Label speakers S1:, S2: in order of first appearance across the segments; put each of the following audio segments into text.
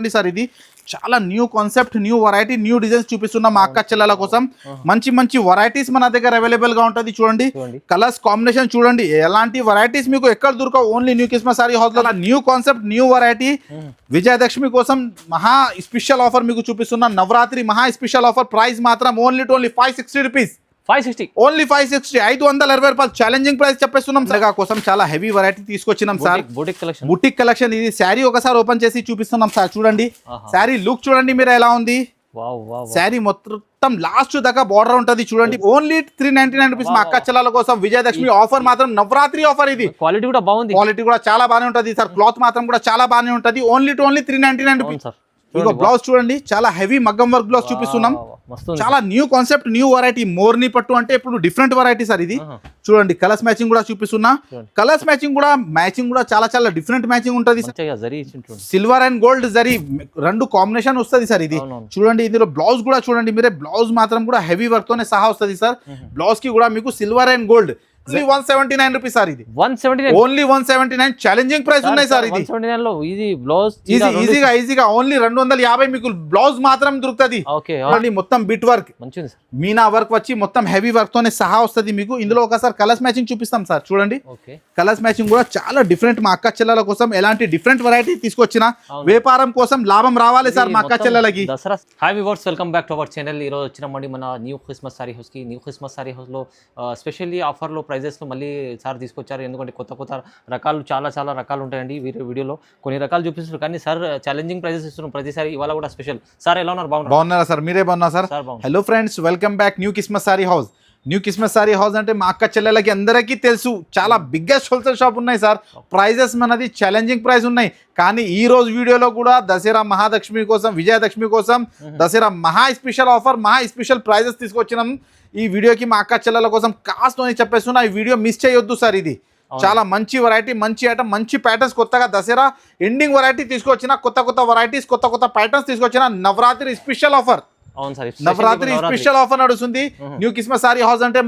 S1: Sir ఇది చాలా new concept, new variety, new designs చూపిస్తున్నాం మా అక్క చెల్లెల కోసం. మంచి మంచి వెరైటీస్ మన దగ్గర అవైలబుల్ గా ఉంటుంది. చూడండి కలర్స్ కాంబినేషన్ చూడండి, ఎలాంటి వెరైటీస్ మీకు ఎక్కడ దొరకవు. Only new Christmas sari house లో new concept, new variety. Vijayadashami కోసం మహా స్పెషల్ ఆఫర్ మీకు చూపిస్తున్నా. నవరాత్రి మహా స్పెషల్ ఆఫర్. ప్రైస్ మాత్రం ఓన్లీ 560 రూపీస్.
S2: 560
S1: ఓన్లీ 560, 520 రూపాయలు ఛాలెంజింగ్ ప్రైస్ చెప్పేస్తున్నాం. సరిగా కోసం చాలా హెవీ వెరైటీ తీసుకొచ్చినాం సార్. బుటిక్ కలెక్షన్ ఇది. శారీ ఒకసారి ఓపెన్ చేసి చూపిస్తున్నాం సార్. చూడండి శారీ లుక్ చూడండి మీరు ఎలా ఉంది. శారీ మొత్తం లాస్ట్ దాకా బార్డర్ ఉంటది చూడండి. ఓన్లీ 399 రూపీస్ మా అక్క చెల్లెల కోసం. విజయదశమి ఆఫర్ మాత్రం నవరాత్రి ఆఫర్. ఇది
S2: క్వాలిటీ కూడా బాగుంది,
S1: క్వాలిటీ కూడా చాలా బాగానే ఉంటది సార్. క్లాత్ మాత్రం కూడా చాలా బాగానే ఉంటది. Only 399 rupees. ఇగో బ్లౌజ్ చూడండి, చాలా హెవీ మగ్గం వర్క్ బ్లౌజ్ చూపిస్తున్నాం. చాలా new concept, new variety. Morni పట్టు అంటే ఇప్పుడు డిఫరెంట్ వెరైటీ సార్ ఇది. చూడండి కలర్స్ మ్యాచింగ్ కూడా చూపిస్తున్నా. కలర్స్ మ్యాచింగ్ కూడా చాలా డిఫరెంట్ మ్యాచింగ్ ఉంటది. సిల్వర్ అండ్ గోల్డ్ జరీ రెండు కాంబినేషన్ వస్తుంది సార్ ఇది. చూడండి ఇందులో బ్లౌజ్ కూడా చూడండి మీరే. బ్లౌజ్ మాత్రం కూడా హెవీ వర్క్ తోనే సహా వస్తుంది సార్. బ్లౌజ్ కి కూడా మీకు silver and gold. 179 rupees sir ఇది.
S2: 179
S1: ఓన్లీ 179 ఛాలెంజింగ్ ప్రైస్ ఉన్నాయి సార్. ఇది
S2: 179 లో ఇది బ్లౌజ్
S1: ఈజీగా ఓన్లీ 250 మీకు బ్లౌజ్ మాత్రం దొరుకుతుంది. మొత్తం బిట్ వర్క్, మీనా వర్క్ వచ్చి మొత్తం హెవీ వర్క్ తోనే సహా వస్తుంది మీకు. ఇందులో ఒకసారి కలర్స్ మ్యాచింగ్ చూపిస్తాం సార్. చూడండి కలర్స్ మ్యాచింగ్ కూడా చాలా డిఫరెంట్. మా అక్క చెల్లెల కోసం ఎలాంటి డిఫరెంట్ వెరైటీ తీసుకొచ్చిన వ్యాపారం కోసం లాభం రావాలి సార్ మా అక్క చెల్లెలకి.
S2: Hi viewers, welcome back to our channel. ఈ రోజు వచ్చినామండి మన న్యూ క్రిస్మస్ సారీ హౌస్ కి. న్యూ క్రిస్మస్ సారీ హౌస్ లో స్పెషల్లీ ఆఫర్ లో ప్రైజెస్లో మళ్ళీ సార్ తీసుకొచ్చారు. ఎందుకంటే కొత్త రకాలు చాలా రకాలు ఉంటాయండి వీడియోలో. కొన్ని రకాలు చూపిస్తారు కానీ సార్ ఛాలెంజింగ్ ప్రైజెస్ ఇస్తున్నాం ప్రతిసారి. ఇవాళ కూడా స్పెషల్. సార్ ఎలా ఉన్నారు?
S1: బాగున్నారా సార్? మీరే బాగున్నా sir? Hello friends, welcome back new Christmas sari house. New Christmas sari house అంటే మా అక్క చెల్లెలకి అందరికీ తెలుసు, చాలా బిగ్గెస్ట్ హోల్సేల్ షాప్ ఉన్నాయి సార్. ప్రైజెస్ మనది ఛాలెంజింగ్ ప్రైస్ ఉన్నాయి. కానీ ఈ రోజు వీడియోలో కూడా దసరా మహాలక్ష్మి కోసం, విజయదశమి కోసం దసరా మహా స్పెషల్ ఆఫర్, మహా స్పెషల్ ప్రైజెస్ తీసుకొచ్చినాం ఈ వీడియోకి. మా అక్క చెల్లెల కోసం కాస్ట్ అని చెప్పేస్తున్నా. ఈ వీడియో మిస్ చేయొద్దు సార్. ఇది చాలా మంచి వెరైటీ, మంచి ఐటమ్, మంచి ప్యాటర్న్స్. కొత్తగా దసరా ఎండింగ్ వెరైటీ తీసుకొచ్చిన, కొత్త వెరైటీస్, కొత్త ప్యాటర్న్స్ తీసుకొచ్చిన. Navratri special offer, Navratri special offer నడుస్తుంది న్యూ క్రిస్మస్ సారీ హౌస్ అంటే.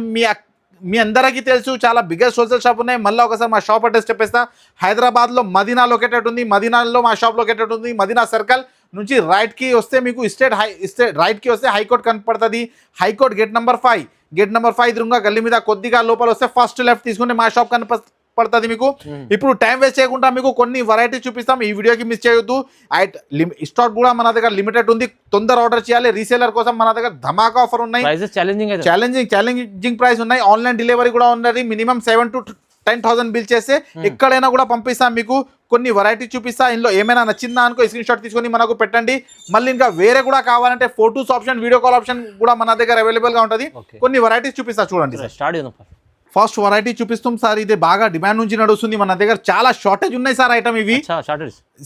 S1: మీ అందరికీ తెలుసు చాలా బిగ్గెస్ట్ హోల్సేల్ షాప్ ఉన్నాయి. మళ్ళీ ఒకసారి మా షాప్ అడ్రస్ చెప్పేస్తా. హైదరాబాద్లో మదీనా లొకేటెడ్ ఉంది. మదీనాలో మా షాప్ లొకేటెడ్ ఉంది. మదీనా సర్కిల్ నుంచి రైట్కి వస్తే మీకు రైట్కి వస్తే హైకోర్ట్ కనపడుతుంది. హైకోర్ట్ గేట్ నెంబర్ 5 ఎదురుగా గల్లీ మీద కొద్దిగా లోపల వస్తే ఫస్ట్ లెఫ్ట్ తీసుకుంటే మా షాప్ కనపడుతుంది మీకు. ఇప్పుడు టైం వేస్ట్ చేయకుండా మీకు కొన్ని వెరైటీ చూపిస్తాం. ఈ వీడియోకి మిస్ చేయొద్దు. స్టాక్ కూడా మన దగ్గర లిమిటెడ్ ఉంది. తొందర ఆర్డర్ చేయాలి. రీసేలర్ కోసం మన దగ్గర ధమాకా ఆఫర్ ఉన్నాయి. ఛాలెంజింగ్ ప్రైస్ ఉన్నాయి. ఆన్లైన్ డెలివరీ కూడా ఉన్నది. మినిమం 7,000 to 10,000 బిల్ చేస్తే ఎక్కడైనా కూడా పంపిస్తాం మీకు. కొన్ని వెరైటీ చూపిస్తా. ఇందులో ఏమైనా నచ్చిందా అనుకో స్క్రీన్ షాట్ తీసుకొని మనకు పెట్టండి. మళ్ళీ ఇంకా వేరే కూడా కావాలంటే photos option, video call option కూడా మన దగ్గర అవైలబుల్ గా ఉంటుంది. కొన్ని వెరైటీస్ చూపిస్తా చూడండి. ఫస్ట్ వెరైటీ చూపిస్తాం సార్. ఇది బాగా డిమాండ్ నుంచి నడుస్తుంది. మన దగ్గర చాలా షార్టేజ్ ఉన్నాయి సార్ ఐటమ్. ఇవి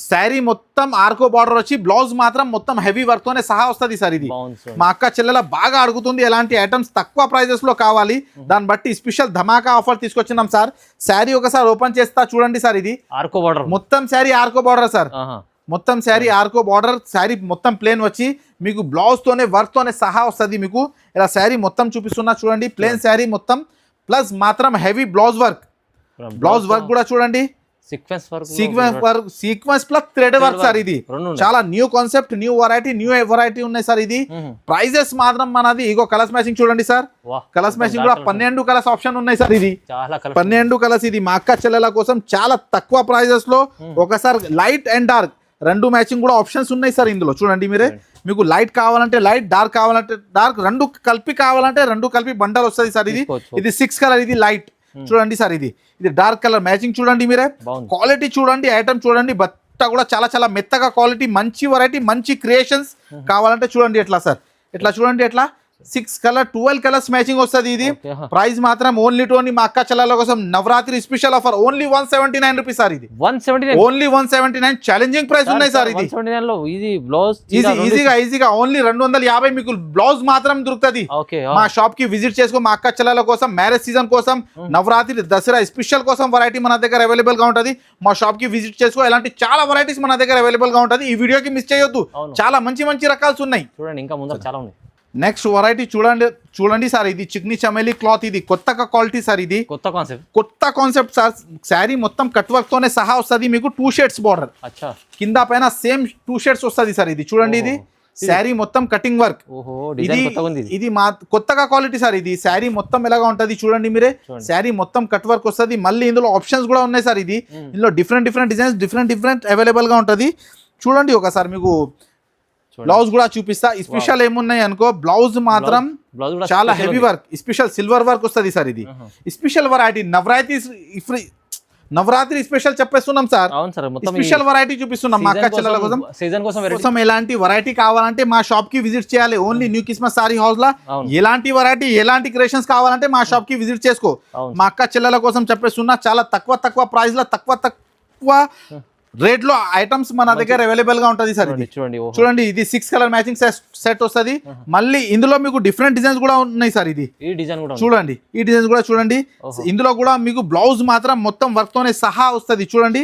S1: శారీ మొత్తం ఆర్కో బార్డర్ వచ్చి బ్లౌజ్ మాత్రం మొత్తం హెవీ వర్క్ తోనే సహా వస్తుంది సార్. ఇది మా అక్క చెల్లెల బాగా అడుగుతుంది ఎలాంటి ఐటమ్స్ తక్కువ ప్రైజెస్ లో కావాలి. దాన్ని బట్టి స్పెషల్ ధమాకా ఆఫర్ తీసుకొచ్చినాం సార్. శారీ ఒకసారి ఓపెన్ చేస్తా చూడండి సార్. ఇది
S2: ఆర్కో బార్డర్,
S1: మొత్తం శారీ ఆర్కో బార్డర్ సార్. మొత్తం శారీ ఆర్కో బార్డర్. శారీ మొత్తం ప్లేన్ వచ్చి మీకు బ్లౌజ్ తోనే వర్క్ తోనే సహా వస్తుంది మీకు. ఇలా శారీ మొత్తం చూపిస్తున్నా చూడండి. ప్లేన్ శారీ మొత్తం ప్లస్ మాత్రం హెవీ బ్లౌజ్ వర్క్ కూడా చూడండి. Sequence plus thread work sir. ఇది చాలా న్యూ కాన్సెప్ట్, న్యూ వెరైటీ ఉన్నాయి సార్. ఇది ప్రైజెస్ మాత్రం మనది. ఇగో కలర్స్ మ్యాచింగ్ చూడండి సార్. కలర్స్ మ్యాచింగ్ కూడా 12 కలర్స్ ఆప్షన్ ఉన్నాయి సార్. ఇది 12 కలర్స్. ఇది మా అక్క చెల్లెల కోసం చాలా తక్కువ ప్రైజెస్ లో. ఒకసారి లైట్ అండ్ డార్క్ రెండు మ్యాచింగ్ కూడా ఆప్షన్స్ ఉన్నాయి సార్. ఇందులో చూడండి మీరే. మీకు లైట్ కావాలంటే లైట్, డార్క్ కావాలంటే డార్క్, రెండు కలిపి కావాలంటే రెండు కలిపి బండల్ వస్తుంది సార్. ఇది 6 కలర్, ఇది లైట్ చూడండి సార్. ఇది డార్క్ కలర్ మ్యాచింగ్ చూడండి మీరే. క్వాలిటీ చూడండి, ఐటమ్ చూడండి. బట్ట కూడా చాలా మెత్తగా క్వాలిటీ, మంచి వెరైటీ, మంచి క్రియేషన్స్. కావాలంటే చూడండి ఎట్లా సార్. ఎట్లా చూడండి ఎట్లా 6 కలర్ 12 కలర్స్ మ్యాచింగ్ వస్తుంది. ఇది ప్రైస్ మాత్రం ఓన్లీ మా అక్క చెల్లెల కోసం Navratri special offer. Only 179 rupees sir. ఇది
S2: 179,
S1: ఓన్లీ 179 ఛాలెంజింగ్ ప్రైస్ ఉన్నాయి సార్. ఇది ఈజీగా ఓన్లీ 250 మీకు బ్లౌజ్ మాత్రం దొరుకుతుంది. మా షాప్ కి విజిట్ చేసుకో. మా అక్క చెల్లెల కోసం, మ్యారేజ్ సీజన్ కోసం, నవరాత్రి దసరా స్పెషల్ కోసం వెరైటీ మన దగ్గర అవైలబుల్ గా ఉంటుంది. మా షాప్ కి విజిట్ చేసుకో. ఇలాంటి చాలా వెరైటీస్ మన దగ్గర అవైలబుల్ గా ఉంటుంది. ఈ వీడియోకి మిస్ చేయొద్దు. చాలా మంచి రకాలు ఉన్నాయి.
S2: చూడండి ఇంకా ముందర చాలా ఉన్నాయి.
S1: నెక్స్ట్ వెరైటీ చూడండి సార్, ఇది చిక్నీ చమేలి క్లాత్, ఇది కొత్తగా క్వాలిటీ సార్, ఇది కొత్త కాన్సెప్ట్ సార్. శారీ మొత్తం కట్ వర్క్ తోనే సహా వస్తుంది మీకు. 2 షేడ్స్ బార్డర్, కింద పైన సేమ్ 2 షేడ్స్ వస్తుంది సార్. ఇది చూడండి, ఇది శారీ మొత్తం కటింగ్ వర్క్. ఇది మా కొత్తగా క్వాలిటీ సార్. ఇది శారీ మొత్తం ఎలాగా ఉంటది చూడండి మీరే. శారీ మొత్తం కట్ వర్క్ వస్తుంది. మళ్ళీ ఇందులో ఆప్షన్స్ కూడా ఉన్నాయి సార్. ఇందులో డిఫరెంట్ డిజైన్స్ డిఫరెంట్ అవైలబుల్ గా ఉంటది. చూడండి ఒకసారి మీకు బ్లౌజ్ కూడా చూపిస్తా. స్పెషల్ ఏమున్నాయి అనుకో, బ్లౌజ్ మాత్రం చాలా heavy work, special silver work వస్తుంది సార్. ఇది స్పెషల్ వెరైటీ, నవరాత్రి స్పెషల్ చెప్పేస్తున్నాం సార్. స్పెషల్ వెరైటీ చూపిస్తున్నాం మా అక్క చెల్లెల కోసం. ఎలాంటి వెరైటీ కావాలంటే మా షాప్ కి విజిట్ చేయాలి. Only new Christmas sari house లా ఎలాంటి వెరైటీ, ఎలాంటి క్రియేషన్స్ కావాలంటే మా షాప్ కి విజిట్ చేసుకో. మా అక్క చెల్లెల కోసం చెప్పేస్తున్నా. చాలా తక్కువ ప్రైస్ లో తక్కువ రేట్ లో ఐటమ్స్ మన దగ్గర అవైలబుల్ గా ఉంటది సార్. ఇది చూడండి, ఇది 6 కలర్ మ్యాచింగ్ సెట్ వస్తుంది. మళ్ళీ ఇందులో మీకు డిఫరెంట్ డిజైన్స్ కూడా ఉన్నాయి సార్. ఇది చూడండి, ఈ డిజైన్స్ కూడా చూడండి. ఇందులో కూడా మీకు బ్లౌజ్ మాత్రం మొత్తం వర్క్ తోనే సహా వస్తుంది. చూడండి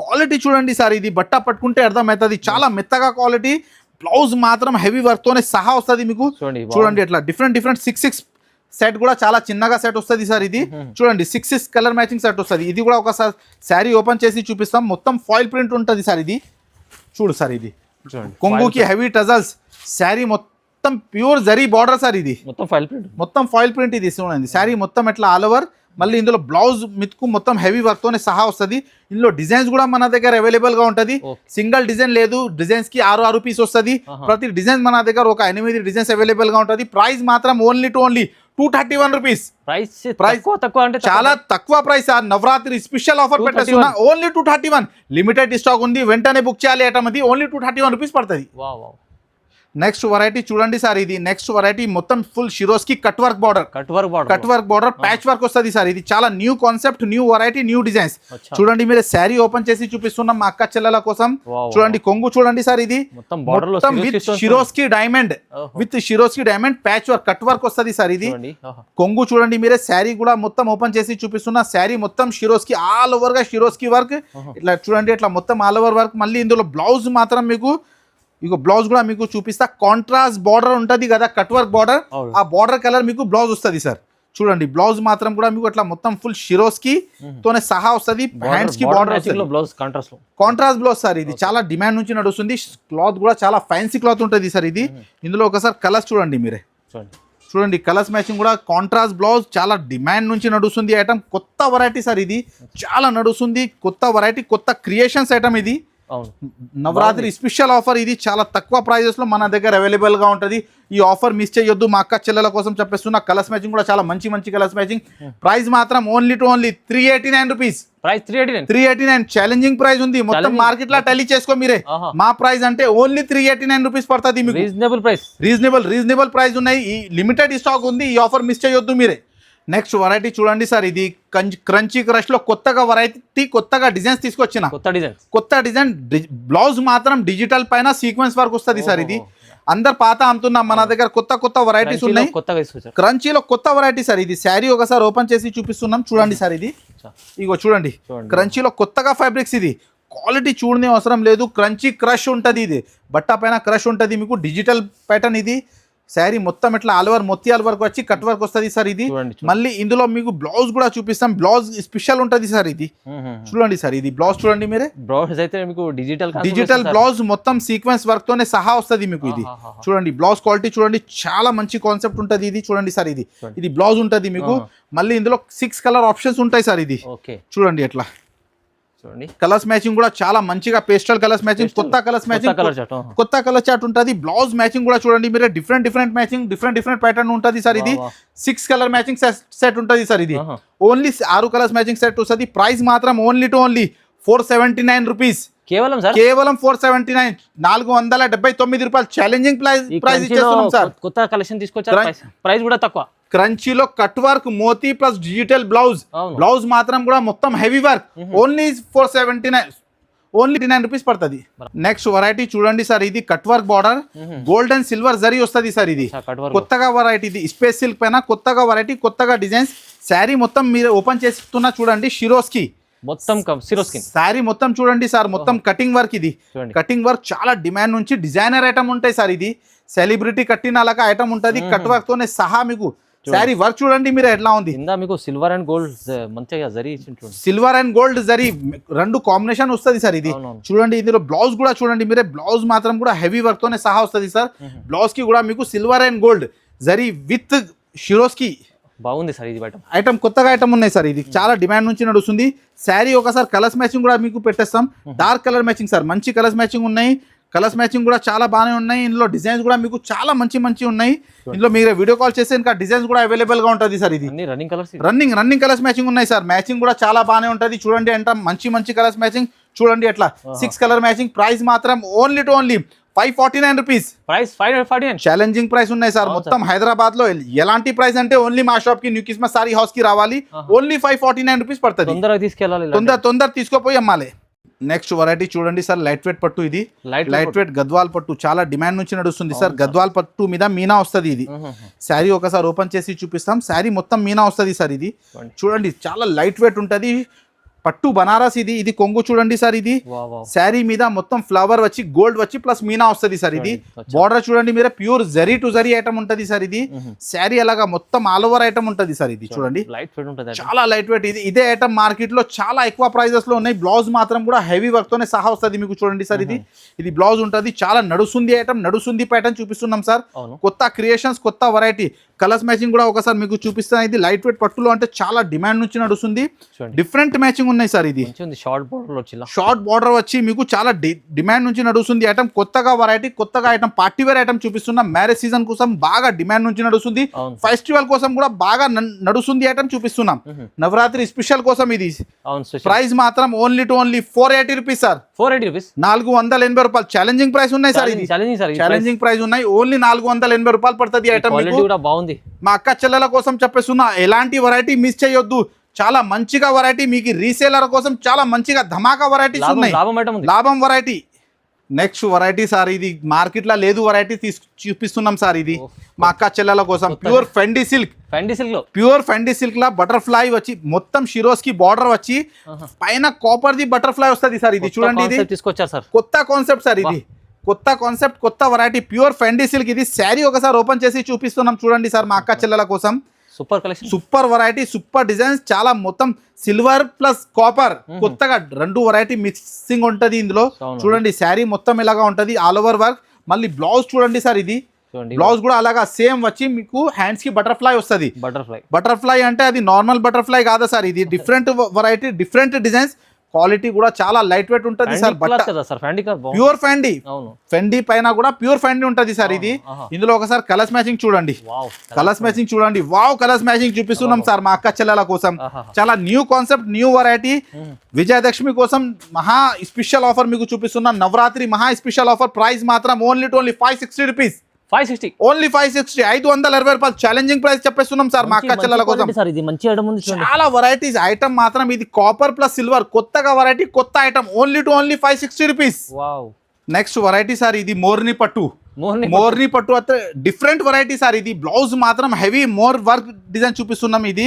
S1: క్వాలిటీ చూడండి సార్. ఇది బట్ట పట్టుకుంటే అర్థమవుతుంది, చాలా మెత్తగా క్వాలిటీ. బ్లౌజ్ మాత్రం హెవీ వర్క్ తోనే సహా వస్తుంది మీకు. చూడండి ఎట్లా డిఫరెంట్ 6 సెట్ కూడా చాలా చిన్నగా సెట్ వస్తుంది సార్. ఇది చూడండి 6 కలర్ మ్యాచింగ్ సెట్ వస్తుంది. ఇది కూడా ఒకసారి శారీ ఓపెన్ చేసి చూపిస్తాం. మొత్తం ఫాయిల్ ప్రింట్ ఉంటుంది సార్. ఇది చూడు సార్, ఇది కొంగుకి హెవీ టజల్స్, శారీ మొత్తం ప్యూర్ జరీ బార్డర్ సార్. ఇది మొత్తం ఫాయిల్ ప్రింట్. ఇది చూడండి శారీ మొత్తం ఎట్లా ఆల్ ఓవర్. మళ్ళీ ఇందులో బ్లౌజ్ మిత్కు మొత్తం హెవీ వర్క్ తోనే సహా వస్తుంది. ఇందులో డిజైన్స్ కూడా మన దగ్గర అవైలబుల్ గా ఉంటది. సింగిల్ డిజైన్ లేదు, డిజైన్స్ కి 6 పీస్ వస్తుంది. ప్రతి డిజైన్ మన దగ్గర ఒక 8 డిజైన్స్ అవైలబుల్ గా ఉంటది. ప్రైస్ మాత్రం ఓన్లీ 231 రూపీస్. ప్రైస్ అంటే చాలా తక్కువ ప్రైస్. నవరాత్రి స్పెషల్ ఆఫర్ పెట్టేస్తున్నా. ఓన్లీ 231. లిమిటెడ్ స్టాక్ ఉంది, వెంటనే బుక్ చేయాలి. ఐటమ్ అది ఓన్లీ 231 రూపీస్ పడుతుంది. నెక్స్ట్ వెరైటీ చూడండి సార్. ఇది నెక్స్ట్ వెరైటీ మొత్తం ఫుల్ షిరోస్ కి cut work border patch work వస్తుంది సార్. ఇది చాలా new concept, new variety, new designs. చూడండి మీరు శారీ ఓపెన్ చేసి చూపిస్తున్నాం మా అక్క చెల్లెల కోసం. చూడండి కొంగు చూడండి సార్. ఇది మొత్తం విత్ షిరోస్ కి diamond, patch work cut work వస్తుంది సార్. ఇది కొంగు చూడండి మీరే. శారీ కూడా మొత్తం ఓపెన్ చేసి చూపిస్తున్నా. శారీ మొత్తం షిరోస్ కి ఆల్ ఓవర్ గా షిరోస్ కి వర్క్. ఇట్లా చూడండి, ఇట్లా మొత్తం ఆల్ ఓవర్ వర్క్. మళ్ళీ ఇందులో బ్లౌజ్ మాత్రం మీకు బ్లౌజ్ కూడా మీకు చూపిస్తా. కాంట్రాస్ట్ బార్డర్ ఉంటది కదా, కట్ వర్క్ బార్డర్. ఆ బార్డర్ కలర్ మీకు బ్లౌజ్ వస్తుంది సార్. చూడండి బ్లౌజ్ మాత్రం కూడా మీకు అట్లా మొత్తం ఫుల్ షిరోస్ కి తోనే సహా వస్తుంది. హ్యాండ్స్ కి బార్డర్ కాంట్రాస్ట్ బ్లౌజ్ సార్. ఇది చాలా డిమాండ్ నుంచి నడుస్తుంది. క్లాత్ కూడా చాలా ఫ్యాన్సీ క్లాత్ ఉంటుంది సార్. ఇది ఇందులో ఒకసారి కలర్స్ చూడండి మీరే. చూడండి కలర్స్ మ్యాచింగ్ కూడా కాంట్రాస్ట్ బ్లౌజ్ చాలా డిమాండ్ నుంచి నడుస్తుంది ఐటమ్. కొత్త వెరైటీ సార్. ఇది చాలా నడుస్తుంది, కొత్త వెరైటీ, కొత్త క్రియేషన్స్ ఐటమ్. ఇది నవరాత్రి స్పెషల్ ఆఫర్. ఇది చాలా తక్కువ ప్రైజెస్ లో మన దగ్గర అవైలబుల్ గా ఉంటది. ఈ ఆఫర్ మిస్ చేయొద్దు. మా అక్క చెల్లెల కోసం చెప్పేస్తున్నా. కలర్స్ మ్యాచింగ్ కూడా చాలా మంచి కలర్స్ మ్యాచింగ్. ప్రైస్ మాత్రం ఓన్లీ 389 రూపీస్. 389 ఛాలెంజింగ్ ప్రైస్ ఉంది. మొత్తం మార్కెట్ లా టెలి చేసుకో మీరే. మా ప్రైస్ అంటే ఓన్లీ 389 రూపీస్ పడుతుంది మీకు. రీజనబుల్ ప్రైస్ ఉన్నాయి. ఈ లిమిటెడ్ స్టాక్ ఉంది. ఈ ఆఫర్ మిస్ చేయొద్దు మీరే. నెక్స్ట్ వెరైటీ చూడండి సార్. ఇది క్రంచీ క్రష్ లో కొత్తగా వెరైటీ, కొత్తగా డిజైన్స్ తీసుకొచ్చిన. కొత్త డిజైన్. బ్లౌజ్ మాత్రం డిజిటల్ పైన సీక్వెన్స్ వర్క్ వస్తుంది సార్. ఇది అందరు పాత అమ్ముతున్నాం, మన దగ్గర కొత్త వెరైటీస్ ఉన్నాయి. క్రంచీలో కొత్త వెరైటీ సార్. ఇది శారీ ఒకసారి ఓపెన్ చేసి చూపిస్తున్నాం. చూడండి సార్. ఇది ఇగో చూడండి, క్రంచీలో కొత్తగా ఫ్యాబ్రిక్స్. ఇది క్వాలిటీ చూడనే అవసరం లేదు. క్రంచీ క్రష్ ఉంటుంది. ఇది బట్ట పైన క్రష్ ఉంటుంది మీకు. Digital pattern. ఇది శారీ మొత్తం ఇట్లా ఆల్ ఓవర్ మొత్యాల వరకు వచ్చి కట్ వర్క్ వస్తుంది సార్. ఇది మళ్ళీ ఇందులో మీకు బ్లౌజ్ కూడా చూపిస్తాం. బ్లౌజ్ స్పెషల్ ఉంటది సార్. ఇది చూడండి సార్. ఇది బ్లౌజ్ చూడండి మీరే.
S2: బ్లౌజ్ అయితే మీకు
S1: డిజిటల్ బ్లౌజ్ మొత్తం సీక్వెన్స్ వర్క్ తోనే సహా వస్తుంది మీకు. ఇది చూడండి బ్లౌజ్ క్వాలిటీ చూడండి, చాలా మంచి కాన్సెప్ట్ ఉంటది. ఇది చూడండి సార్. ఇది బ్లౌజ్ ఉంటది మీకు. మళ్ళీ ఇందులో 6 కలర్ ఆప్షన్స్ ఉంటాయి సార్. ఇది చూడండి ఎట్లా కలర్స్ మ్యాచింగ్ కూడా చాలా మంచిగా. పేస్టల్ కలర్స్ మ్యాచింగ్, కొత్త కలర్స్ మ్యాచింగ్, కొత్త కలర్ చార్ట్ ఉంటుంది. బ్లౌజ్ మ్యాచింగ్ కూడా చూడండి మీరే. డిఫరెంట్ మ్యాచింగ్, డిఫరెంట్ ప్యాటర్న్ ఉంటుంది సార్. ఇది 6 కలర్ మ్యాచింగ్ సెట్ ఉంటుంది సార్. ఇది ఓన్లీ 6 కలర్స్ మ్యాచింగ్ సెట్ వస్తుంది. ప్రైస్ మాత్రం ఓన్లీ 479 రూపీస్. కేవలం 479, 479 రూపాయలు. ఛాలెంజింగ్ ప్రైస్ ఇచ్చేస్తున్నాం సార్.
S2: కొత్త కలెక్షన్ తీసుకొచ్చారు, ప్రైస్ కూడా తక్కువ.
S1: క్రంచీలో కట్ వర్క్, మోతీ ప్లస్ డిజిటల్ బ్లౌజ్ మాత్రం కూడా మొత్తం హెవీ వర్క్. ఓన్లీ 479 రూపీస్ పడుతుంది. నెక్స్ట్ వెరైటీ చూడండి సార్. ఇది cut work border, gold and silver zari వస్తుంది సార్. ఇది కొత్తగా వెరైటీ. ఇది స్పేస్ సిల్క్ పైన కొత్తగా వెరైటీ, కొత్తగా డిజైన్స్. శారీ మొత్తం మీరు ఓపెన్ చేస్తున్నా చూడండి. షిరోస్ కి
S2: మొత్తం సిరో స్కిన్
S1: శారీ మొత్తం చూడండి సార్, మొత్తం కటింగ్ వర్క్ ఇది.
S2: చూడండి
S1: కటింగ్ వర్క్ చాలా డిమాండ్ నుంచి డిజైనర్ ఐటమ్ ఉంటాయి సార్. ఇది సెలబ్రిటీ కట్టిన అలాగా ఐటమ్ ఉంటుంది, కట్ వర్క్ తోనే సహా. మీకు శారీ వర్క్ చూడండి మీరు ఎట్లా ఉంది.
S2: కింద మీకు సిల్వర్ అండ్ గోల్డ్ మంచిగా జరీ చూడండి,
S1: సిల్వర్ అండ్ గోల్డ్ జరీ రెండు కాంబినేషన్ వస్తుంది సార్. ఇది చూడండి, ఇందులో బ్లౌజ్ కూడా చూడండి మీరే, బ్లౌజ్ మాత్రం కూడా హెవీ వర్క్ తోనే సహా వస్తుంది సార్. బ్లౌజ్ కి కూడా మీకు silver and gold zari with షిరోస్కి
S2: బాగుంది సార్. ఇది
S1: ఐటమ్ కొత్తగా ఐటమ్ ఉన్నాయి సార్. ఇది చాలా డిమాండ్ నుంచి నడుస్తుంది. శారీ ఒకసారి కలర్స్ మ్యాచింగ్ కూడా మీకు పెట్టేస్తాం. డార్క్ కలర్ మ్యాచింగ్ సార్, మంచి కలర్స్ మ్యాచింగ్ ఉన్నాయి. కలర్స్ మ్యాచింగ్ కూడా చాలా బాగానే ఉన్నాయి. ఇందులో డిజైన్స్ కూడా మీకు చాలా మంచి ఉన్నాయి. ఇందులో మీరు వీడియో కాల్ చేస్తే ఇంకా డిజైన్స్ కూడా అవైలబుల్ గా ఉంటుంది సార్. ఇది రన్నింగ్ కలర్స్ మ్యాచింగ్ ఉన్నాయి సార్. మ్యాచింగ్ కూడా చాలా బాగానే ఉంటుంది. చూడండి అంటే మంచి కలర్స్ మ్యాచింగ్ చూడండి ఎట్లా 6 కలర్ మ్యాచింగ్. ప్రైస్ మాత్రం only 549 rupees.
S2: Price 549
S1: challenging price ఉన్నాయి సార్. మొత్తం హైదరాబాద్ లో ఎలాంటి ప్రైస్ అంటే ఓన్లీ మా షాప్ కి న్యూ కిస్మస్ సారీ హౌస్ కి రావాలి. ఓన్లీ 549 రూపీస్ పడుతుంది.
S2: తొందరగా తీసుకెళ్ళాలి,
S1: తొందర తీసుకోపోయి అమ్మాలి. నెక్స్ట్ వెరైటీ చూడండి సార్, లైట్ వెయిట్ పట్టు. ఇది లైట్ వెయిట్ గద్వాల్ పట్టు చాలా డిమాండ్ నుంచి నడుస్తుంది సార్. గద్వాల్ పట్టు మీద మీనా వస్తుంది. ఇది శారీ ఒకసారి ఓపెన్ చేసి చూపిస్తాం. శారీ మొత్తం మీనా వస్తుంది సార్. ఇది చూడండి చాలా లైట్ వెయిట్ ఉంటుంది. పట్టు బనారస్ ఇది. ఇది కొంగు చూడండి సార్. ఇది శారీ మీద మొత్తం ఫ్లవర్ వచ్చి గోల్డ్ వచ్చి ప్లస్ మీనా వస్తుంది సార్. ఇది బార్డర్ చూడండి మీరే, pure zari to zari item ఉంటుంది సార్. ఇది శారీ అలాగా మొత్తం ఆల్ ఓవర్ ఐటమ్ ఉంటుంది సార్. ఇది చూడండి చాలా లైట్ వెయిట్. ఇది ఇదే ఐటమ్ మార్కెట్ లో చాలా ఎక్కువ ప్రైజెస్ లో ఉన్నాయి. బ్లౌజ్ మాత్రం కూడా హెవీ వర్క్ తోనే సహా వస్తుంది మీకు. చూడండి సార్, ఇది బ్లౌజ్ ఉంటుంది. చాలా నడుస్తుంది ఐటమ్, నడుస్తుంది ప్యాటర్న్ చూపిస్తున్నాం సార్. కొత్త క్రియేషన్స్, కొత్త వెరైటీ. కలర్స్ మ్యాచింగ్ కూడా ఒకసారి మీకు చూపిస్తాను. ఇది లైట్ వెయిట్ పట్టులో అంటే చాలా డిమాండ్ నుంచి నడుస్తుంది. డిఫరెంట్ మ్యాచింగ్ ఉన్నాయి సార్. ఇది షార్ట్ బార్డర్ వచ్చి మీకు చాలా డిమాండ్ నుంచి నడుస్తుంది ఐటమ్. కొత్తగా వెరైటీ, కొత్తగా ఐటమ్, పార్టీ వేర్ ఐటమ్ చూపిస్తున్నాం. మ్యారేజ్ సీజన్ కోసం బాగా డిమాండ్ నుంచి నడుస్తుంది. ఫెస్టివల్ కోసం కూడా బాగా నడుస్తుంది ఐటమ్ చూపిస్తున్నాం. నవరాత్రి స్పెషల్ కోసం ఇది. ప్రైస్ మాత్రం ఓన్లీ 480 రూపీస్ సార్.
S2: 480 రూపీస్,
S1: 480 రూపాయలు. ఛాలెంజింగ్ ప్రైస్ ఉన్నాయి సార్. ఇది ఛాలెంజింగ్ ప్రైస్ ఉన్నాయి. ఓన్లీ 480 రూపాయలు పడుతుంది ఐటమ్.
S2: బాగుంది.
S1: మా అక్క చెల్లెల కోసం చెప్పేస్తున్నా, ఎలాంటి వెరైటీ మిస్ చేయొద్దు. చాలా మంచిగా వెరైటీ మీకు రీసేలర్ కోసం చాలా మంచిగా ధమాకా వెరైటీస్ ఉన్నాయి. లాభం వెరైటీ. నెక్స్ట్ వెరైటీ సార్, ఇది మార్కెట్ లో లేదు వెరైటీ చూపిస్తున్నాం సార్. ఇది మా అక్క చెల్లెల కోసం ప్యూర్ ఫెండీ సిల్క్. ప్యూర్ ఫెండీ సిల్క్ లా బటర్ఫ్లై వచ్చి మొత్తం షిరోస్ కి బార్డర్ వచ్చి పైన కాపర్ ది బటర్ఫ్లై వస్తుంది సార్. ఇది చూడండి, ఇది
S2: తీసుకొచ్చారు సార్.
S1: కొత్త కాన్సెప్ట్ సార్. ఇది కొత్త కాన్సెప్ట్, కొత్త వెరైటీ, ప్యూర్ ఫెండీ సిల్క్. ఇది శారీ ఒకసారి ఓపెన్ చేసి చూపిస్తున్నాం చూడండి సార్ మా అక్క చెల్లెల కోసం.
S2: Super collection,
S1: super variety, super designs. చాలా మొత్తం సిల్వర్ ప్లస్ కాపర్ కొత్తగా రెండు వెరైటీ మిక్సింగ్ ఉంటది ఇందులో. చూడండి శారీ మొత్తం ఇలాగా ఉంటది, ఆల్ ఓవర్ వర్క్. మళ్ళీ బ్లౌజ్ చూడండి సార్. ఇది బ్లౌజ్ కూడా అలాగా సేమ్ వచ్చి మీకు హ్యాండ్స్ కి బటర్ఫ్లై వస్తుంది. బటర్ఫ్లై అంటే అది నార్మల్ బటర్ఫ్లై కాదా సార్. ఇది different variety, different designs. Quality కూడా చాలా లైట్ వెయిట్ ఉంటుంది సార్. ప్యూర్ ఫెండీ, ఫెండీ పైన కూడా ప్యూర్ ఫెండీ ఉంటుంది సార్. ఇది ఇందులో ఒకసారి కలర్స్ మ్యాచింగ్ చూడండి. కలర్స్ మ్యాచింగ్ చూడండి. వావ్, కలర్స్ మ్యాచింగ్ చూపిస్తున్నాం సార్ మా అక్క చెల్లెల కోసం. చాలా new concept, new variety. Vijayadashami కోసం మహా స్పెషల్ ఆఫర్ మీకు చూపిస్తున్నాం. నవరాత్రి మహా స్పెషల్ ఆఫర్. ప్రైస్ మాత్రం ఓన్లీ 560 రూపీస్. 560 ఓన్లీ 560, 520 రూపాయలు. ఛాలెంజింగ్ ప్రైస్ చెప్పేస్తున్నాం సార్ మా అక్క చెల్లెల కోసం. చాలా వెరైటీస్ ఐటమ్ మాత్రం. ఇది కాపర్ ప్లస్ సిల్వర్ కొత్తగా వెరైటీ, కొత్త item. Only 560 rupees. Next variety sir, ఇది మోర్ని పట్టు. మోర్ని పట్టు అంటే డిఫరెంట్ వెరైటీ సార్. ఇది బ్లౌజ్ మాత్రం హెవీ మోర్ వర్క్ డిజైన్ చూపిస్తున్నాం. ఇది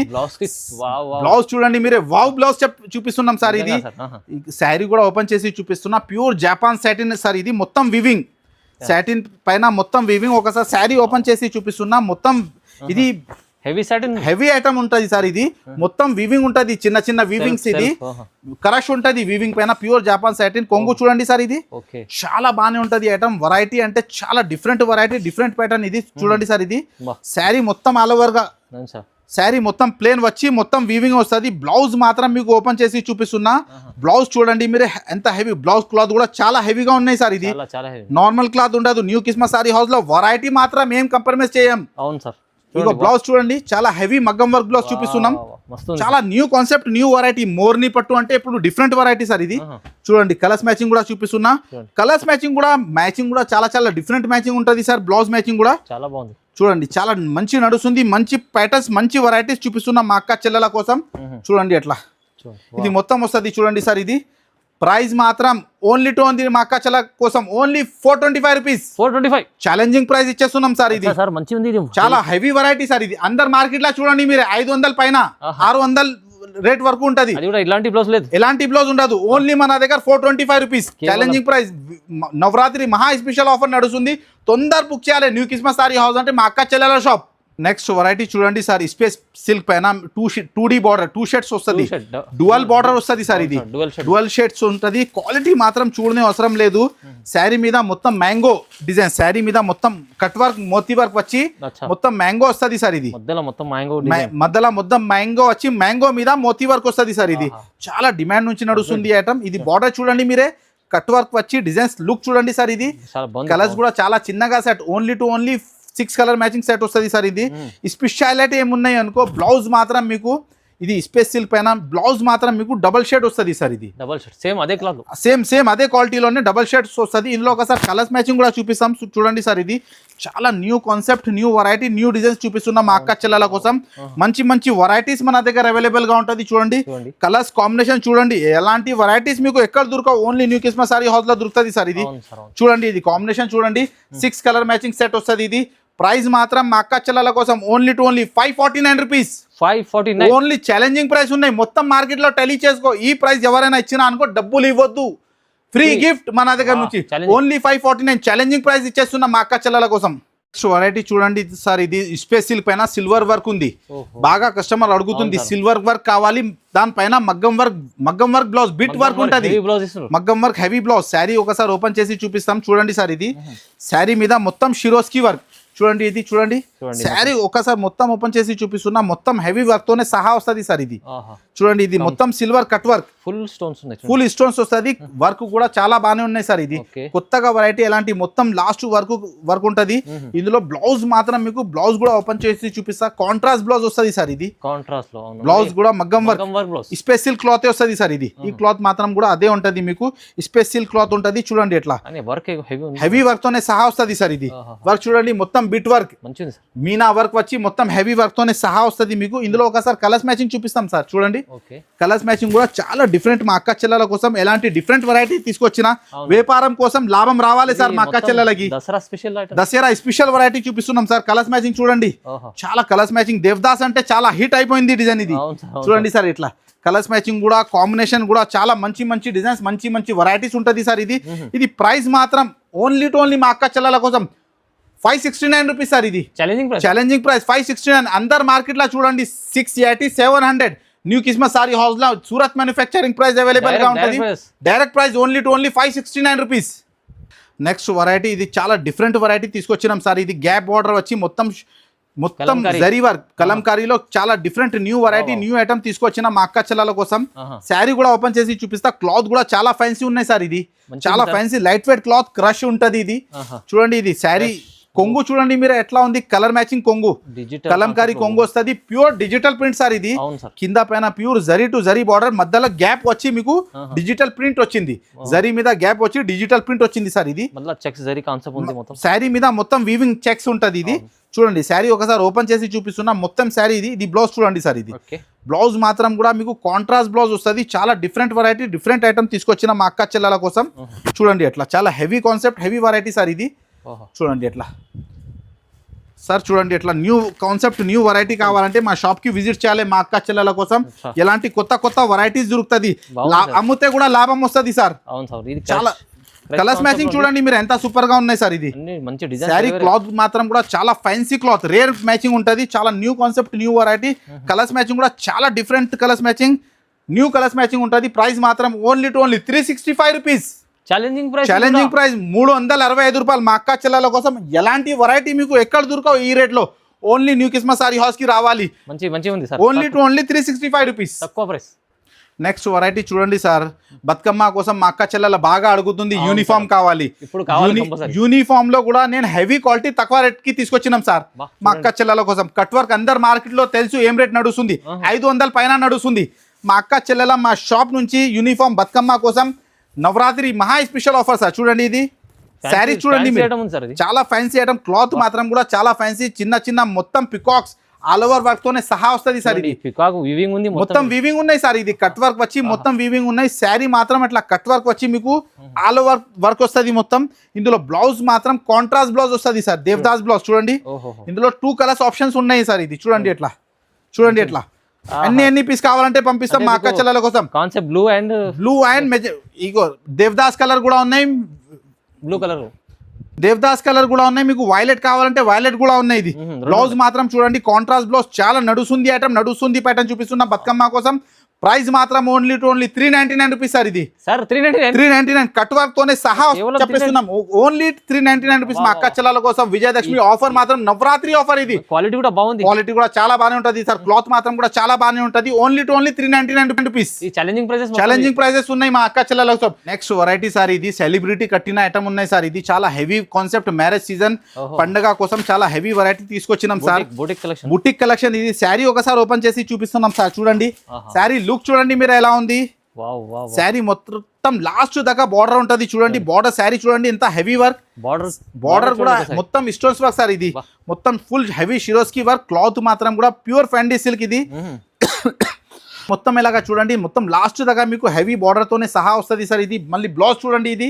S1: బ్లౌజ్ చూడండి మీరే, వావ్ బ్లౌజ్ చూపిస్తున్నాం సార్. ఇది శారీ కూడా ఓపెన్ చేసి చూపిస్తున్నా. Pure Japan satin sir. ఇది మొత్తం వివింగ్, సాటిన్ పైన మొత్తం వీవింగ్. ఒకసారి శారీ ఓపెన్ చేసి చూపిస్తున్నా. మొత్తం ఇది
S2: హెవీ సాటిన్,
S1: హెవీ ఐటమ్ ఉంటుంది సార్. ఇది మొత్తం వీవింగ్ ఉంటుంది, చిన్న చిన్న వీవింగ్స్. ఇది కరష్ ఉంటుంది వీవింగ్ పైన. Pure Japan satin. కొంగు చూడండి సార్. ఇది చాలా బాగానే ఉంటుంది ఐటమ్. వెరైటీ అంటే చాలా డిఫరెంట్ వెరైటీ, డిఫరెంట్ ప్యాటర్న్. ఇది చూడండి సార్. ఇది శారీ మొత్తం ఆల్ ఓవర్ గా, శారీ మొత్తం ప్లేన్ వచ్చి మొత్తం వీవింగ్ వస్తుంది. బ్లౌజ్ మాత్రం మీకు ఓపెన్ చేసి చూపిస్తున్నా. బ్లౌజ్ చూడండి మీరే ఎంత హెవీ. బ్లౌజ్ క్లాత్ కూడా చాలా హెవీగా ఉన్నాయి సార్. ఇది నార్మల్ క్లాత్ ఉండదు. న్యూ కిస్మస్ సారీ హౌస్ లో వెరైటీ మాత్రం ఏం కంప్రమైజ్ చేయం.
S2: అవును సార్.
S1: ఇగో బ్లౌజ్ చూడండి, చాలా హెవీ మగ్గం వర్క్ బ్లౌజ్ చూపిస్తున్నాం. చాలా new concept, new variety. Morni పట్టు అంటే ఇప్పుడు డిఫరెంట్ వెరైటీ సార్. ఇది చూడండి కలర్స్ మ్యాచింగ్ కూడా చూపిస్తున్నా. కలర్స్ మ్యాచింగ్ కూడా చాలా చాలా డిఫరెంట్ మ్యాచింగ్ ఉంటుంది సార్. బ్లౌజ్ మ్యాచింగ్ కూడా చాలా బాగుంది. చూడండి చాలా మంచి నడుస్తుంది. మంచి ప్యాటర్న్స్, మంచి వెరైటీస్ చూపిస్తున్నాం మా అక్క చెల్లెల కోసం. చూడండి ఎట్లా ఇది మొత్తం వస్తుంది చూడండి సార్. ఇది ప్రైస్ మాత్రం ఓన్లీ మా అక్క చెల్లెల కోసం ఓన్లీ 425 రూపీస్. 425 ఛాలెంజింగ్ ప్రైస్ ఇచ్చేస్తున్నాం సార్. ఇది చాలా హెవీ వెరైటీ సార్. ఇది అందరు మార్కెట్ లో చూడండి మీరు 500 పైన, 600 రేట్ వరకు ఉంటది.
S2: అది కూడా ఇలాంటి బ్లౌజ్ లేదు,
S1: ఎలాంటి బ్లౌజ్ ఉండదు. ఓన్లీ మన దగ్గర 425 రూపీస్ ఛాలెంజింగ్ ప్రైస్. నవరాత్రి మహా స్పెషల్ ఆఫర్ నడుస్తుంది. తొందర బుక్ చేయాలి. న్యూ కిస్మస్ సారీ హౌస్ అంటే మా అక్క చెల్లెల షాప్. నెక్స్ట్ వెరైటీ చూడండి సార్, స్పేస్ సిల్క్ పైన 2D బార్డర్, 2 షేడ్స్ వస్తుంది, డ్యువల్ బార్డర్ వస్తుంది సార్. ఇది డ్యువల్ షేడ్స్ ఉంటుంది. క్వాలిటీ మాత్రం చూడనే అవసరం లేదు. శారీ మీద మొత్తం మ్యాంగో డిజైన్, శారీ మీద మొత్తం కట్ వర్క్ మోతీ వర్క్ వచ్చి మొత్తం మ్యాంగో వస్తుంది సార్. ఇది మధ్యలో మొత్తం మ్యాంగో వచ్చి మ్యాంగో మీద మోతీ వర్క్ వస్తుంది సార్. ఇది చాలా డిమాండ్ నుంచి నడుస్తుంది ఐటమ్. ఇది బార్డర్ చూడండి మీరే, కట్ వర్క్ వచ్చి డిజైన్స్ లుక్ చూడండి సార్. ఇది కలర్స్ కూడా చాలా చిన్నగా set, only 6 colour matching set వస్తుంది సార్. ఇది స్పెషాలిటీ ఏమున్నాయి అనుకో, బ్లౌజ్ మాత్రం మీకు ఇది స్పేస్ సిల్క్ పైన బ్లౌజ్ మాత్రం మీకు డబల్ షేడ్ వస్తుంది సార్. ఇది
S2: డబల్ షేడ్ సేమ్ అదే క్లాత్,
S1: సేమ్ అదే క్వాలిటీలోనే డబల్ షేడ్స్ వస్తుంది. ఇందులో ఒకసారి కలర్స్ మ్యాచింగ్ కూడా చూపిస్తాం చూడండి సార్. ఇది చాలా new concept, new variety, new designs చూపిస్తున్నాం మా అక్క చెల్లెల కోసం. మంచి వెరైటీస్ మన దగ్గర అవైలబుల్ గా ఉంటుంది. చూడండి కలర్స్ కాంబినేషన్ చూడండి, ఎలాంటి వెరైటీస్ మీకు ఎక్కడ దొరకవు, only new Christmas sari house లో దొరుకుతుంది సార్. ఇది చూడండి, ఇది కాంబినేషన్ చూడండి, 6 కలర్ మ్యాచింగ్ సెట్ వస్తుంది. ఇది ప్రైస్ మాత్రం మా అక్క చెల్లెల కోసం only 549 rupees. 549 only. Challenging price ఉన్నాయి. మొత్తం మార్కెట్ లో టెలీ చేసుకో. ఈ ప్రైస్ ఎవరైనా ఇచ్చినా అనుకో డబ్బులు ఇవ్వద్దు, ఫ్రీ గిఫ్ట్ మన దగ్గర నుంచి. ఓన్లీ 549 ఛాలెంజింగ్ ప్రైస్ ఇచ్చేస్తున్నా మా అక్క చెల్లెల కోసం. వెరైటీ చూడండి సార్, ఇది స్పేస్ సిల్క్ పైన సిల్వర్ వర్క్ ఉంది. బాగా కస్టమర్ అడుగుతుంది సిల్వర్ వర్క్ కావాలి, దానిపైన మగ్గం వర్క్ బ్లౌజ్, బిట్ వర్క్ ఉంటది. మగ్గం వర్క్ హెవీ బ్లౌజ్. శారీ ఒకసారి ఓపెన్ చేసి చూపిస్తాం చూడండి సార్. ఇది శారీ మీద మొత్తం షిరోస్కి వర్క్ చూడండి. ఇది చూడండి శారీ ఒకసారి మొత్తం ఓపెన్ చేసి చూపిస్తున్నా, మొత్తం హెవీ వర్క్ తోనే సహా వస్తుంది సార్. ఇది చూడండి, ఇది మొత్తం silver cut work, full stones వస్తుంది. వర్క్ కూడా చాలా బాగానే ఉన్నాయి సార్. ఇది కొత్తగా వెరైటీ, ఎలాంటి మొత్తం లాస్ట్ వర్క్ ఉంటది. ఇందులో బ్లౌజ్ మాత్రం మీకు బ్లౌజ్ కూడా ఓపెన్ చేసి చూపిస్తా, కాంట్రాస్ట్ బ్లౌజ్ వస్తుంది సార్. ఇది బ్లౌజ్ కూడా మగ్గం వర్క్ స్పేస్ సిల్క్ క్లాత్ వస్తుంది సార్. ఇది ఈ క్లాత్ మాత్రం కూడా అదే ఉంటది, మీకు స్పేస్ సిల్క్ క్లాత్ ఉంటది. చూడండి ఎట్లా హెవీ వర్క్ తోనే సహా వస్తుంది సార్. ఇది వర్క్ చూడండి, మొత్తం బిట్ వర్క్, మీనా వర్క్ వచ్చి మొత్తం హెవీ వర్క్ తోనే సహా వస్తుంది మీకు. ఇందులో ఒకసారి కలర్స్ మ్యాచింగ్ చూపిస్తాం సార్. చూడండి కలర్స్ మ్యాచింగ్ కూడా చాలా డిఫరెంట్. మా అక్క చెల్లెల కోసం ఎలాంటి డిఫరెంట్ వెరైటీ తీసుకొచ్చినా వ్యాపారం కోసం లాభం రావాలి సార్ మా అక్క చెల్లెలకి. దసరా స్పెషల్ వెరైటీ చూపిస్తున్నాం సార్. కలర్స్ మ్యాచింగ్ చూడండి, చాలా కలర్స్ మ్యాచింగ్. దేవదాస్ అంటే చాలా హిట్ అయిపోయింది డిజైన్. ఇది చూడండి సార్, ఇట్లా కలర్స్ మ్యాచింగ్ కూడా, కాంబినేషన్ కూడా చాలా మంచి డిజైన్స్, మంచి వెరైటీస్ ఉంటుంది సార్. ఇది ప్రైస్ మాత్రం ఓన్లీ మా అక్క చెల్లెల కోసం 569 రూపీస్ సార్. ఇది ఛాలెంజింగ్ ప్రైస్ 569. అందరు మార్కెట్ లో చూడండి 680, 700. న్యూ కిస్మస్ సారీ హౌస్ లో సూరత్ మ్యానుఫ్యాక్చరింగ్ ప్రైస్ అవైలబుల్ గా ఉంటుంది. Direct price only 569 rupees. Next variety, ఇది చాలా డిఫరెంట్ వెరైటీ తీసుకొచ్చినాం సార్. ఇది గ్యాప్ బార్డర్ వచ్చి మొత్తం జరీ వర్క్, కలంకారీలో చాలా different new variety, new item తీసుకొచ్చిన మా అక్క చెల్లెల కోసం. శారీ కూడా ఓపెన్ చేసి చూపిస్తా. క్లాత్ కూడా చాలా ఫ్యాన్సీ ఉన్నాయి సార్. ఇది చాలా fancy light weight cloth, crush ఉంటది. ఇది చూడండి, ఇది శారీ కొంగు చూడండి మీరు ఎట్లా ఉంది, కలర్ మ్యాచింగ్ కొంగు, కలంకారీ కొంగు వస్తుంది. Pure digital print sir. ఇది కింద పైన pure zari to zari border, మధ్యలో గ్యాప్ వచ్చి మీకు డిజిటల్ ప్రింట్ వచ్చింది. జరీ మీద గ్యాప్ వచ్చి డిజిటల్ ప్రింట్ వచ్చింది సార్. ఇది శారీ మీద మొత్తం వీవింగ్ చెక్స్ ఉంటది. ఇది చూడండి శారీ ఒకసారి ఓపెన్ చేసి చూపిస్తున్నా, మొత్తం శారీ. ఇది బ్లౌజ్ చూడండి సార్. ఇది బ్లౌజ్ మాత్రం కూడా మీకు కాంట్రాస్ట్ బ్లౌజ్ వస్తుంది. చాలా డిఫరెంట్ వెరైటీ, డిఫరెంట్ ఐటమ్ తీసుకొచ్చిన మా అక్క చెల్లెల కోసం. చూడండి ఎట్లా చాలా heavy concept, heavy variety sir. ఇది చూడండి ఎట్లా సార్, చూడండి ఎట్లా న్యూ కాన్సెప్ట్, న్యూ వెరైటీ కావాలంటే మా షాప్ కి విజిట్ చేయాలి. మా అక్క చెల్లెల కోసం ఎలాంటి కొత్త వెరైటీస్ దొరుకుతుంది, అమ్ముతే కూడా లాభం వస్తుంది సార్. చాలా కలర్స్ మ్యాచింగ్ చూడండి మీరు ఎంత సూపర్ గా ఉన్నాయి సార్. ఇది శారీ క్లాత్ మాత్రం కూడా చాలా ఫ్యాన్సీ క్లాత్, రేర్ మ్యాచింగ్ ఉంటుంది. చాలా new concept, new variety. Colours matching కూడా చాలా different colours matching, new colours matching ఉంటుంది. ప్రైస్ మాత్రం ఓన్లీ 365 రూపీస్. ఛాలెంజింగ్ ప్రైస్ 365 రూపాయలు. మా అక్క చెల్లెల కోసం ఎలాంటి వెరైటీ మీకు ఎక్కడ దొరకవు ఈ రేట్ లో. Only new Christmas sari house కి రావాలి. ఓన్లీ 365 రూపీస్, తక్కువ ప్రైస్. నెక్స్ట్ వెరైటీ చూడండి సార్, బతుకమ్మ కోసం మా అక్క చెల్లెల బాగా అడుగుతుంది, యూనిఫామ్ కావాలి. యూనిఫామ్ లో కూడా నేను హెవీ క్వాలిటీ తక్కువ రేట్ కి తీసుకొచ్చినాం సార్ మా అక్క చెల్లెల కోసం. కట్ వర్క్ అందరు మార్కెట్ లో తెలుసు ఏం రేట్ నడుస్తుంది, 500 పైన నడుస్తుంది. మా అక్క చెల్లెల మా షాప్ నుంచి యూనిఫామ్ బతుకమ్మ కోసం నవరాత్రి మహా స్పెషల్ ఆఫర్ సార్. చూడండి ఇది శారీ చూడండి చాలా ఫ్యాన్సీ ఐటమ్. క్లాత్ మాత్రం కూడా చాలా ఫ్యాన్సీ, చిన్న మొత్తం పికాక్స్ ఆల్ ఓవర్ వర్క్ తోనే సహా వస్తుంది సార్. ఇది మొత్తం వీవింగ్ ఉన్నాయి సార్. ఇది కట్ వర్క్ వచ్చి మొత్తం వీవింగ్ ఉన్నాయి. శారీ మాత్రం అట్లా కట్ వర్క్ వచ్చి మీకు ఆల్ ఓవర్ వర్క్ వస్తుంది మొత్తం. ఇందులో బ్లౌజ్ మాత్రం కాంట్రాస్ట్ బ్లౌజ్ వస్తుంది సార్, దేవదాస్ బ్లౌజ్. చూడండి ఇందులో 2 కలర్స్ ఆప్షన్స్ ఉన్నాయి సార్. ఇది చూడండి ఎట్లా, చూడండి ఎట్లా ఎన్ని పీస్ కావాలంటే పంపిస్తాం మా అక్క చెల్లెల కోసం.
S2: Concept blue and
S1: ego Devdas colour కూడా ఉన్నాయి,
S2: బ్లూ కలర్
S1: దేవదాస్ కలర్ కూడా ఉన్నాయి. మీకు వైలెట్ కావాలంటే వైలెట్ కూడా ఉన్నాయి. ఇది బ్లౌజ్ మాత్రం చూడండి, కాంట్రాస్ట్ బ్లౌజ్ చాలా నడుస్తుంది ఐటమ్, నడుస్తుంది ప్యాటర్న్ చూపిస్తున్నా బతుకమ్మ కోసం. ప్రైస్ మాత్రం ఓన్లీ 399 రూపీస్ సార్. ఇది
S2: సార్
S1: 399 కట్ వర్క్ తోనే సహా చెప్పేస్తున్నాం. ఓన్లీ 399 రూపీస్ మా అక్క చెల్లెల కోసం. విజయదశమి ఆఫర్ మాత్రం నవరాత్రి ఆఫర్. ఇది
S2: క్వాలిటీ కూడా బాగుంది,
S1: క్వాలిటీ కూడా చాలా బాగానే ఉంటది సార్. క్లాత్ మాత్రం కూడా చాలా బాగానే ఉంటది. Only 399 rupees. ఛాలెంజింగ్ ప్రైజెస్ ఉన్నాయి మా అక్క చెల్లెల కోసం. నెక్స్ట్ వెరైటీ సార్, ఇది సెలబ్రిటీ కట్టిన ఐటమ్ ఉన్నాయి సార్. ఇది చాలా హెవీ కాన్సెప్ట్, మ్యారేజ్ సీజన్ పండుగ కోసం చాలా హెవీ వెరైటీ తీసుకొచ్చినాం సార్. Boutique collection. ఇది శారీ ఒకసారి ఓపెన్ చేసి చూపిస్తున్నాం సార్. చూడండి శారీ లుక్ చూడండి మీరు ఎలా ఉంది. శారీ మొత్తం లాస్ట్ దాకా బార్డర్ ఉంటది చూడండి. బార్డర్ శారీ చూడండి ఎంత హెవీ వర్క్, బార్డర్ కూడా మొత్తం స్టోన్స్ వర్క్ సార్. ఇది మొత్తం ఫుల్ హెవీ షిరోస్కి వర్క్. క్లాత్ మాత్రం కూడా ప్యూర్ ఫ్యాండీ సిల్క్. ఇది మొత్తం ఇలాగా చూడండి, మొత్తం లాస్ట్ దాకా మీకు హెవీ బార్డర్ తోనే సహా వస్తుంది సార్. ఇది మళ్ళీ బ్లౌజ్ చూడండి, ఇది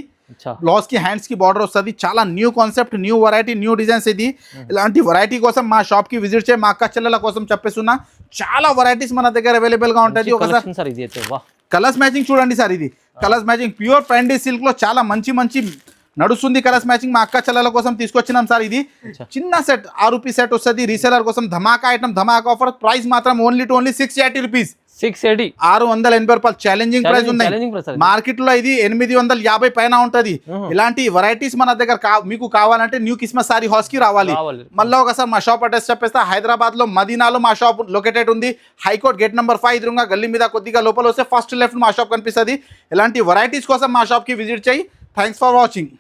S1: బ్లౌజ్ కి హ్యాండ్స్ కి బార్డర్ వస్తుంది. చాలా new concept, new variety, new designs. ఇది ఇలాంటి వెరైటీ కోసం మా షాప్ కి విజిట్ చేయ, మా అక్క చెల్లెల కోసం చెప్పేస్తున్నా. చాలా వెరైటీస్ మన దగ్గర అవైలబుల్ గా ఉంటుంది. ఒకసారి కలర్స్ మ్యాచింగ్ చూడండి సార్. ఇది కలర్స్ మ్యాచింగ్ ప్యూర్ ఫ్యాండీ సిల్క్ లో చాలా మంచి నడుస్తుంది. కలర్స్ మ్యాచింగ్ మా అక్క చెల్లెల కోసం తీసుకొచ్చినాం సార్. ఇది చిన్న సెట్ 6 రూపీస్ సెట్ వస్తుంది. రీసెలర్ కోసం ధమాకా ఐటమ్, ధమాకా ఆఫర్. ప్రైస్ మాత్రం ఓన్లీ 680 రూపీస్. 680 రూపాయలు. ఛాలెంజింగ్ ప్రైస్ ఉన్నాయి మార్కెట్ లో. ఇది 850 పైన ఉంటది. ఇలాంటి వెరైటీస్ మన దగ్గర మీకు కావాలంటే న్యూ కిస్మస్ సారీ హౌస్ కి రావాలి. మళ్ళీ ఒకసారి మా షాప్ అడ్రస్ చెప్పేస్తా. హైదరాబాద్ లో మదీనాలో మా షాప్ లొకేటెడ్ ఉంది. హైకోర్ట్ గేట్ నెంబర్ 5 ఎదురుగా గల్లీ మీద కొద్దిగా లోపల వస్తే ఫస్ట్ లెఫ్ట్ మా షాప్ కనిపిస్తుంది. ఇలాంటి వెరైటీస్ కోసం మా షాప్ కి విజిట్ చేయి. Thanks for watching.